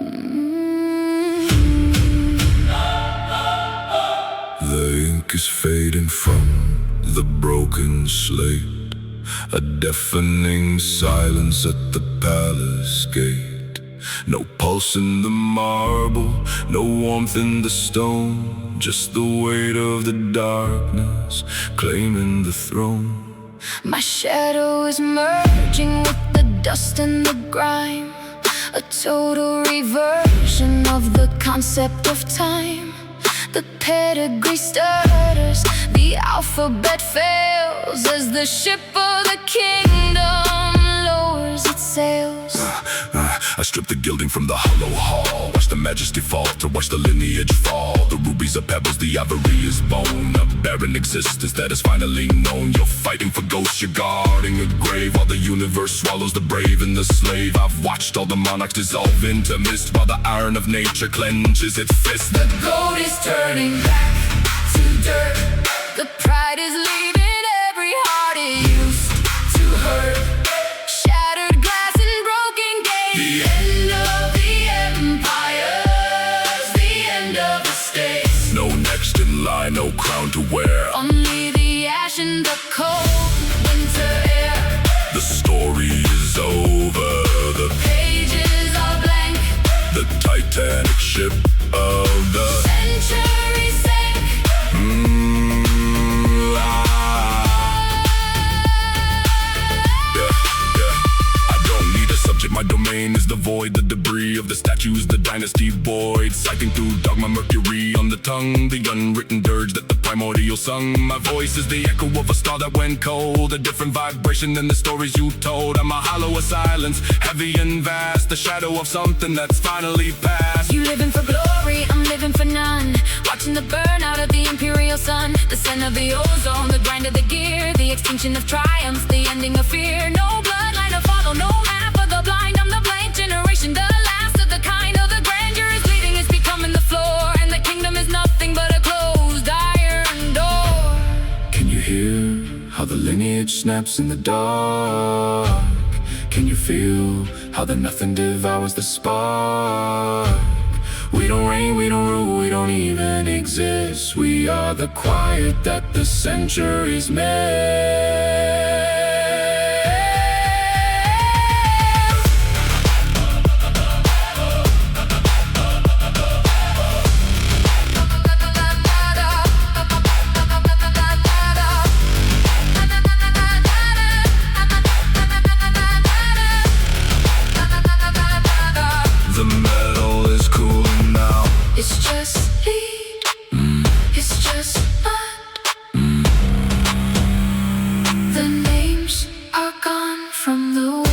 The ink is fading from the broken slate, a deafening silence at the palace gate. No pulse in the marble, no warmth in the stone, just the weight of the darkness claiming the throne. My shadow is merging with the dust and the grime, a total reversion of the concept of time. The pedigree stutters, the alphabet fails as the ship of the kingdom lowers its sails. I strip the gilding from the hollow hall, watch the majesty fall to watch the lineage fall. The rubies are pebbles, the ivory is bone, a barren existence that is finally known. You're fighting for ghosts, you're guarding a grave, while the universe swallows the brave and the slave. I've watched all the monarchs dissolve into mist, while the iron of nature clenches its fist. The gold is turning back to dirt, the pride is leaving every heart it used to hurt. Shattered glass and broken gates, the end of the empires, the end of the states. No next in line, no crown to wear, only the ash and the cold winter air. The story is over, the pages are blank, the Titanic ship of the century sank. My domain is the void, the debris of the statues, the dynasty void. Sighting through dogma, mercury on the tongue, the unwritten dirge that the primordial sung. My voice is the echo of a star that went cold, a different vibration than the stories you told. I'm a hollow of silence, heavy and vast, the shadow of something that's finally passed. You living for glory, I'm living for none, watching the burnout of the imperial sun, the scent of the ozone, the grind of the gear, the extinction of triumphs, the ending of fear. No bloodline to follow, no map of the blind. I'm the blank generation, the last of the kind. Of the grandeur is bleeding, it's becoming the floor, and the kingdom is nothing but a closed iron door. Can you hear how the lineage snaps in the dark? Can you feel how the nothing devours the spark? We don't reign, we don't rule, we don't even exist. We are the quiet that the centuries made. The metal is cooling now. It's just lead, it's just mud. The names are gone from the wind.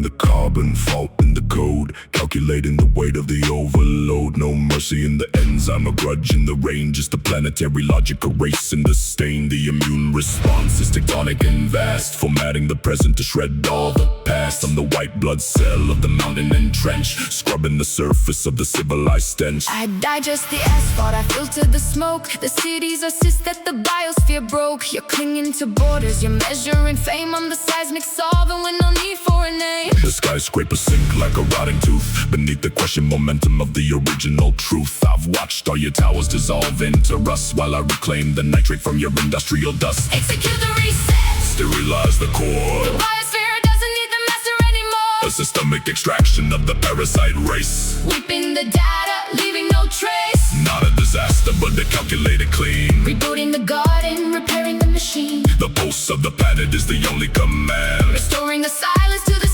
The carbon fault in the code, calculating the weight of the overload. No mercy in the enzyme, a grudge in the range. It's the planetary logic erasing the stain. The immune response is tectonic and vast, formatting the present to shred all the past. I'm the white blood cell of the mountain and trench, scrubbing the surface of the civilized stench. I digest the asphalt, I filter the smoke. The cities are cysts that the biosphere broke. You're clinging to borders, you're measuring fame. I'm the seismic solvent with no need for a name. The skyscrapers sink like a rotting tooth beneath the crushing momentum of the original truth. I've watched all your towers dissolve into rust, while I reclaim the nitrate from your industrial dust. Execute the reset, sterilize the core. The biosphere doesn't need the master anymore. A systemic extraction of the parasite race, sweeping the data, leaving no trace. Not a disaster, but a calculated clean. Rebooting the garden, repairing the machine. The pulse of the planet is the only command, restoring the silence to the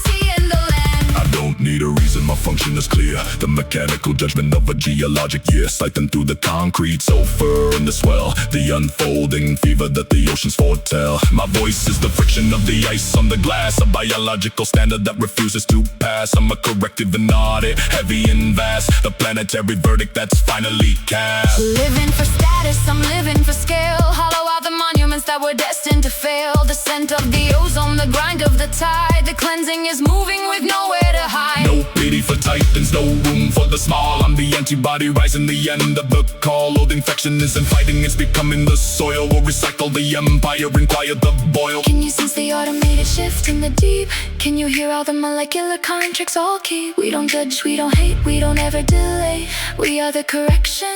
and my function is clear. The mechanical judgment of a geologic year, slighting through the concrete, sulfur in the swell, the unfolding fever that the oceans foretell. My voice is the friction of the ice on the glass, a biological standard that refuses to pass. I'm a corrective and audit, heavy and vast, the planetary verdict that's finally cast. Living for status, I'm living for scale. Hollow out the monuments that were destined to fail. Descent of the ozone, the grind of the tide. The cleansing is moving with nowhere to hide. No pity for titans, no room for the small. I'm the antibody rising the end of the call. Old infection isn't fighting, it's becoming the soil. We'll recycle the empire and quiet the boil. Can you sense the automated shift in the deep? Can you hear all the molecular contracts all keep? We don't judge, we don't hate, we don't ever delay. We are the correction,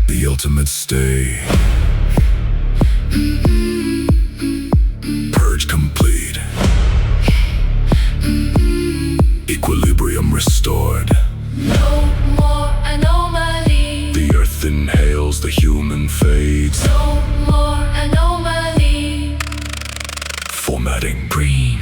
the ultimate stay. Purge complete. Equilibrium restored. no more anomaly. The earth inhales, the human fades. No more anomaly. Formatting green.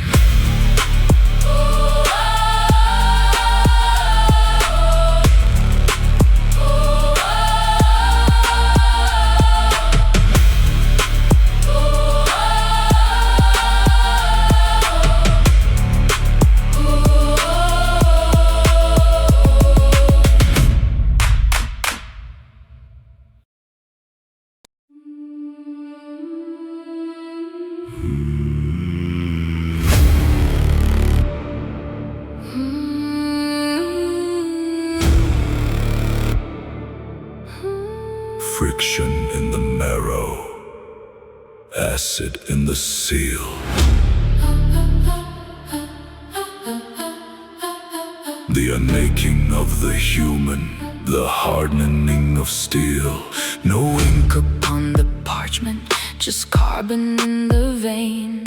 Friction in the marrow, acid in the seal. The unmaking of the human, the hardening of steel. No ink On the parchment, just carbon in the vein,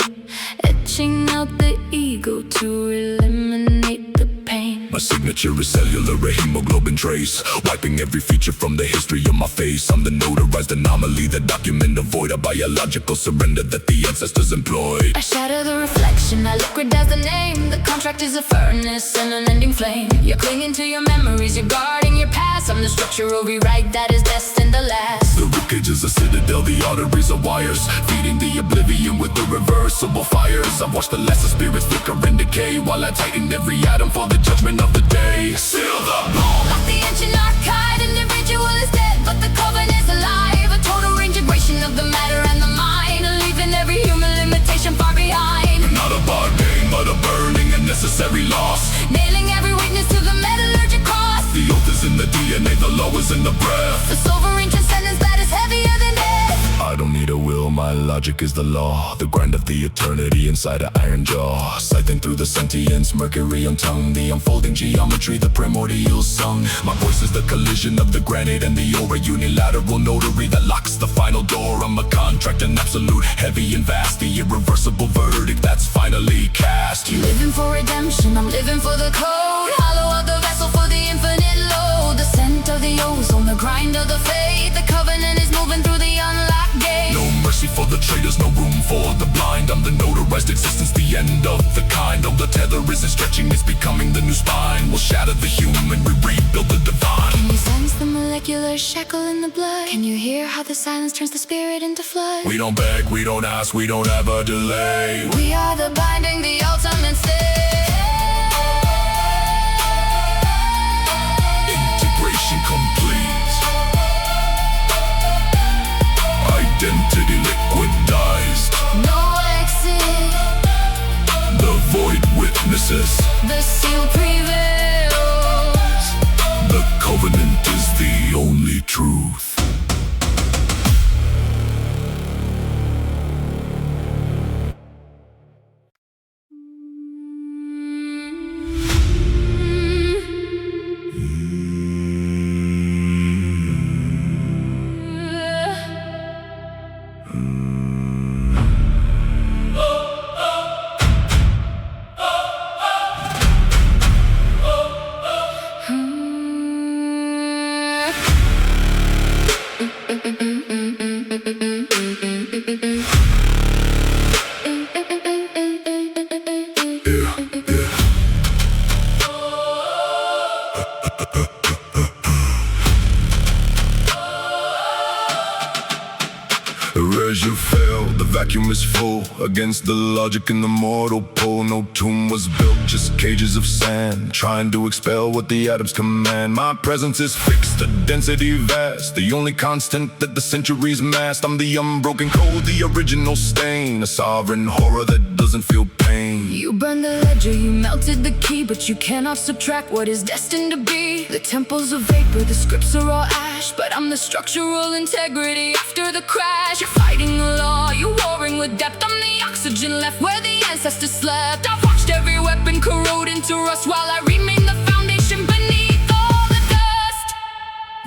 etching out the ego to eliminate the pain. my signature is cellular, a hemoglobin trace, wiping every feature from the history of my face. I'm the notarized anomaly, the document of void, a biological surrender that the ancestors employed. I shatter the reflection, I liquidize the name. The contract is a furnace and an ending flame. You're clinging to your memories, you're guarding your past. I'm the structural rewrite that is destined to last. The ribcage is a citadel, the arteries are wires, feeding the oblivion with irreversible fires. I watch the lesser spirits flicker and decay, while I tighten every atom for the judgment of the day. Seal the bomb. Like the ancient archive, individual is dead, but the covenant is alive. A total integration of the matter and the mind, leaving every human limitation far behind. Not a bargain, but a burning and necessary loss. Nailing every weakness to the metallurgic cross. The oath is in the DNA, the law is in the breath. The sovereign transcendence that is heavier than death. I don't need a will, my logic is the law. The grind of the eternity inside an iron jaw. Scything through the sentience, mercury on tongue. The unfolding geometry, the primordial song. My voice is the collision of the granite and the ore. A unilateral notary that locks the final door. I'm a contract, an absolute, heavy and vast. The irreversible verdict that's finally cast. Living for redemption, I'm living for the code. Hollow out the vessel for the infinite load. The scent of the ozone, the grind of the fate. The covenant is moving through the unlocked gate. No mercy for the traitors, no room for the blind. I'm the notarized existence, the end of the kind. Oh, the tether isn't stretching, it's becoming the new spine. We'll shatter the human, we rebuild the divine. Can you sense the molecular shackle in the blood? Can you hear how the silence turns the spirit into flood? We don't beg, we don't ask, we don't ever delay. We are the binding, the ultimate state. Integration complete. Identity liquidized. No exit. The void witnesses. The seal prevails. The covenant is the only truth. vacuum is full. Against the logic in the mortal pole, no tomb was built, just cages of sand, trying to expel what the atoms command. My presence is fixed, the density vast, the only constant that the centuries masked. I'm the unbroken code, the original stain, a sovereign horror that doesn't feel pain. You burned the ledger, you melted the key, but you cannot subtract what is destined to be. The temples of vapor, the scripts are all ash, but I'm the structural integrity after the crash. You're fighting the law, you're warring with depth. I'm the oxygen left where the ancestors slept. I've watched every weapon corrode into rust while I remain the foundation beneath all the dust.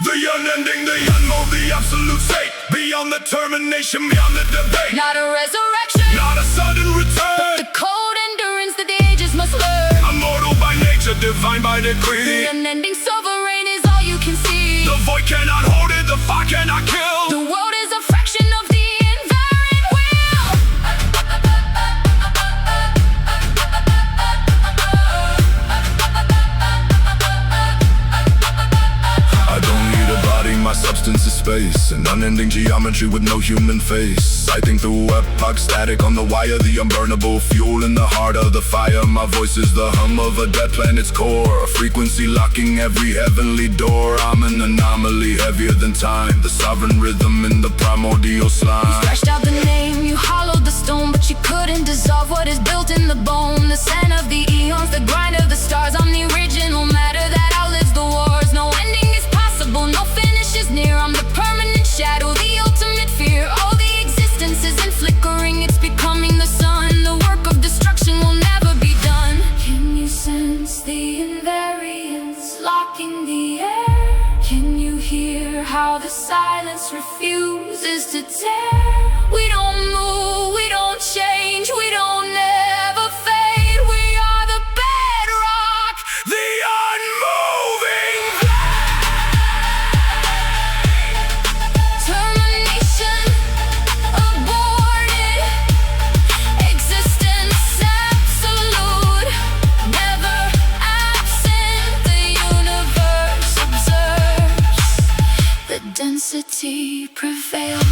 The unending, the unmoved, the absolute state, beyond the termination, beyond the debate. Not a resurrection, Not a sudden return. the cold endurance that the ages must learn. Immortal by nature, divine by decree. The unending sovereign is all you can see. The void cannot hold it, the fire cannot kill. The world is a fraction of the invariant will. I don't need a body, my substance is space, an unending geometry with no human face. I think through epoch, static on the wire, the unburnable fuel in the heart of the fire. My voice is the hum of a dead planet's core, a frequency locking every heavenly door. I'm an anomaly heavier than time, the sovereign rhythm in the primordial slime. Scratched out the name, you hollowed the stone, but you couldn't dissolve what is built in the bone. The scent of the eons, the grind of the stars. I'm the original matter that outlives the wars. No ending is possible, no finish is near. I'm the permanent shadow, the ultimate fear. All the existence isn't flickering, it's becoming the sun. The work of destruction will never be done. Can you sense the invariance locking the air? Can you hear how the silence refuses to tear? We don't move, we don't change, we don't ever fade. We are the bedrock, The unmoving termination aborted, existence absolute, never absent. The universe observes, the density prevails.